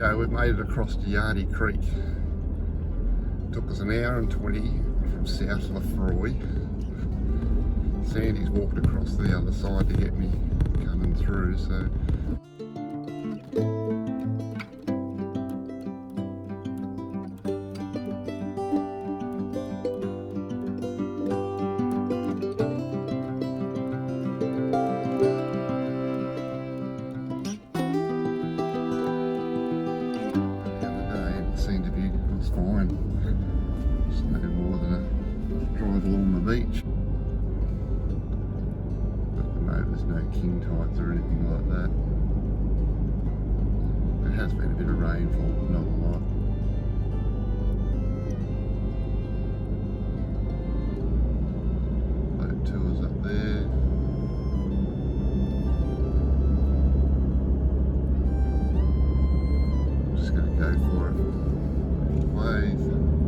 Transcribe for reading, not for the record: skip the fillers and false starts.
Yeah, we've made it across to Yardie Creek. Took us an hour and 20 from south Lefroy. Sandy's walked across the other side to get me coming through, so seemed to be, it was fine. Just no more than a drive along the beach. But at the moment there's no king tides or anything like that. There has been a bit of rainfall, but not a lot. Boat tours up there. Just going to go for it. Wave.